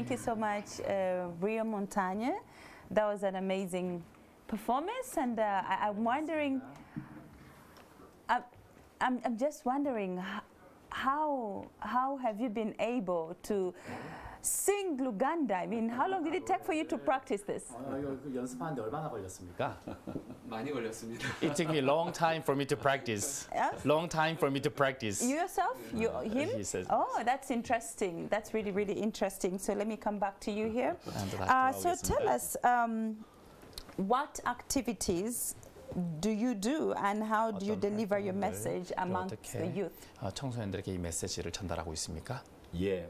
Thank you so much, Rio Montana. That was an amazing performance, and I'm wondering, I'm just wondering, how have you been able to sing Luganda? I mean, how long did it take for you to practice this? 이거 연습하는데 얼마나 걸렸습니까? 많이 걸렸습니다. It took me a long time for me to practice. Yeah? Long time for me to practice. You yourself? Him? He says. Oh, that's interesting. That's really, really interesting. So let me come back to you here. So tell us, what activities do you do and how do you deliver your message amongst the youth? 청소년들에게 이 메시지를 전달하고 있습니까? 예,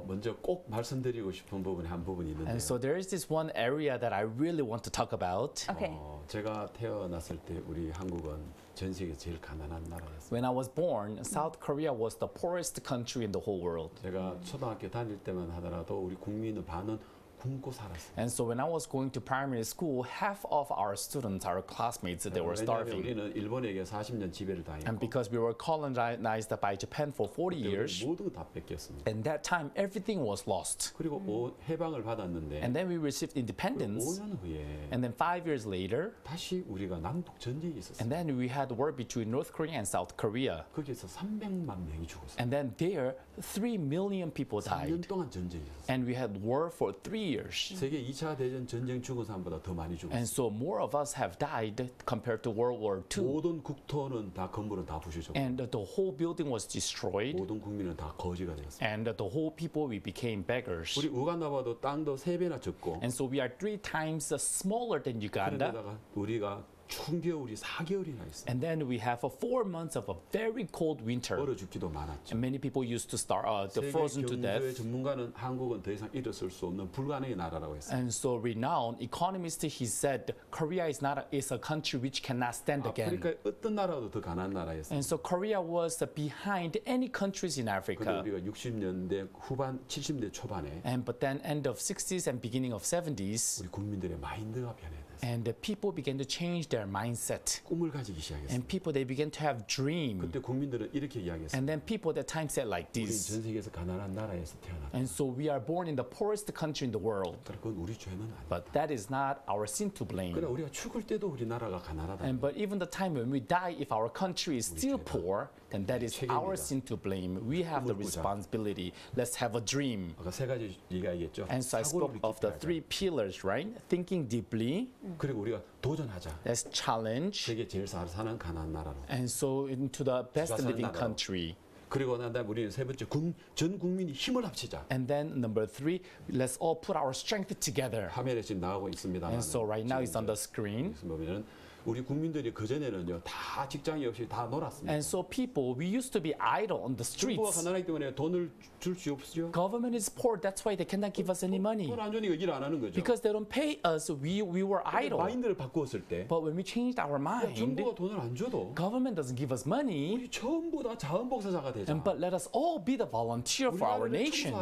먼저 꼭 말씀드리고 싶은 부분이 한 부분이 있는데요. And so there is this one area that I really want to talk about. Okay. 제가 태어났을 때 우리 한국은 전 세계 제일 가난한 나라였어요. When I was born, South Korea was the poorest country in the whole world. 제가 초등학교 다닐 때만 하더라도 우리 국민의 반은 굶고 살았어요. And so when I was going to primary school, half of our students, our classmates, they were 왜냐하면 starving. 우리는 일본에게 40년 지배를 And 당했고 because we were colonized by Japan for 40 years, 모두 다 뺏겼습니다. and that time everything was lost. 그리고 해방을 받았는데 And then we received independence, 5년 후에 and then 5 years later, 다시 우리가 남북 전쟁이 있었어요. and then we had war between North Korea and South Korea. 거기에서 300만 명이 죽었어요. And then there, 3 million people 3년 died. 동안 전쟁이 있었어요. And we had war for 3 years. 세계 2차 대전 전쟁 죽은 사람보다 더 많이 죽었어요. And so more of us have died compared to World War II. 모든 국토는 다 건물은 다 부셔졌고 And the whole building was destroyed. 모든 국민은 다 거지가 되었어요. And the whole people, we became beggars. 우리 우간다보다 땅도 3배나 적고 And so we are 3 times smaller than Uganda. 그런데다가 우리가 추운 겨울이 4개월이나 있어요. And then we have 4 months of a very cold winter. 얼어 죽기도 많았죠. And many people used to starve, 세계 frozen to 경제 death. 전문가는 한국은 더 이상 일어설 수 없는 불가능의 나라라고 했어요. And so renowned economist, he said, Korea is a country which cannot stand again. 아프리카의 어떤 나라도 더 가난한 나라였어요. And so Korea was behind any countries in 근데 Africa. 우리가 60년대 후반, 70년대 초반에 And but then end of 60s and beginning of 70s, 우리 국민들의 마인드가 변해요. and the people began to change their mindset. 꿈을 가지기 시작했어요. And people, they began to have dream. 그때 국민들은 이렇게 이야기했어요. And then people at that time said like 우리는 this. 전 세계에서 가난한 나라에서 태어났다. And so we are born in the poorest country in the world. 그건 우리 죄는 아니다. But that is not our sin to blame. 그러나 우리가 죽을 때도 우리나라가 가난하다. And but even the time when we die, if our country is still poor, then that is our sin to blame. We have the responsibility. Let's have a dream. 아까 세 가지 얘기했죠. And so I spoke of the 3 pillars, right? Thinking deeply. 그리고 우리가 도전하자. Let's challenge. 세계 제일 잘 사는 가난한 나라로. And so into the best living country. 그리고 난 다음에 우리는 세 번째 전 국민이 힘을 합치자. And then number 3, let's all put our strength together. 화면에 지금 나가고 있습니다. And so right now it's on the screen. 보면은 우리 국민들이 그 전에는요 다 직장이 없이 다 놀았습니다. And so people, we used to be idle on the 정부가 streets. 가난하기 때문에 돈을 줄 수 없죠. Government is poor, that's why they cannot give us any money. 돈 안 주니까 일 안 하는 거죠. Because they don't pay us, we were idle. 마인드를 바꾸었을 때 But when we changed our mind, 정부가 돈을 안 줘도 government doesn't give us money. 우리 전부 다 자원봉사자가 되자. But let us all be the volunteer for our nation.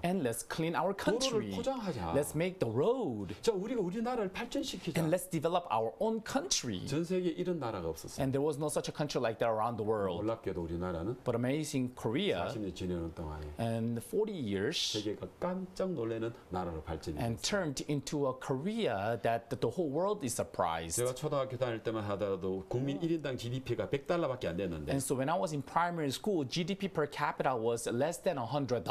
And let's clean our country. 도로를 포장하자. Let's make the road. 자, 우리가 우리나라를 발전시키자. And let's develop our own country. 전 세계에 이런 나라가 없었어요. And there was no such a country like that around the world. 놀랍게도 우리나라는 But amazing, Korea, 40년 지내는 동안에 and 40 years, 세계가 깜짝 놀라는 나라로 발전했어요. and turned into a Korea that the whole world is surprised. 제가 초등학교 다닐 때만 하더라도 국민 1인당 GDP가 $100밖에 안 됐는데 And so when I was in primary school, GDP per capita was less than $100.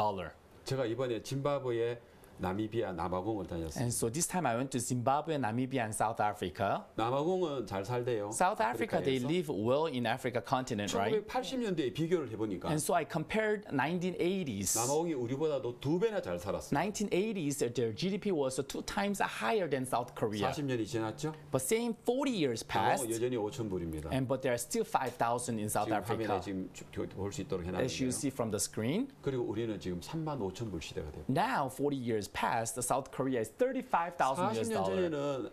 제가 이번에 짐바브웨, 나미비아, 남아공을 다녔어요. And so this time I went to Zimbabwe, Namibia, and South Africa. 남아공은 잘 살대요. South Africa, they live well in Africa continent, right? 1980년대에 비교를 해보니까 And so I compared 1980s. 남아공이 우리보다도 2배나 잘 살았어요. 1980s, their GDP was 2 times higher than South Korea. 40년이 지났죠? But same 40 years passed, 남아공은 여전히 5,000불입니다. and but there are still 5,000 in South 지금 화면에 Africa, 지금 볼 수 있도록 as you 해놨는데요. see from the screen. 그리고 우리는 지금 35,000불 시대가 됩니다. Now, 40 years passed, South Korea is $35,000 US 40년 전에는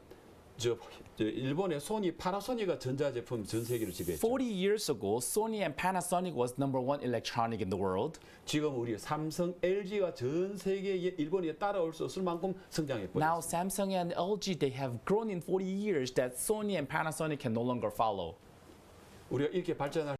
저 일본의 소니, 파나소닉가 전자제품 전 세계를 지배했죠. 40 years ago, Sony and Panasonic was #1 electronic in the world. 지금 우리 삼성, LG가 전 세계에 일본에 따라올 수 없을 만큼 성장해 Now, 버렸어요. Samsung and LG, they have grown in 40 years that Sony and Panasonic can no longer follow. 우리가 이렇게 발전할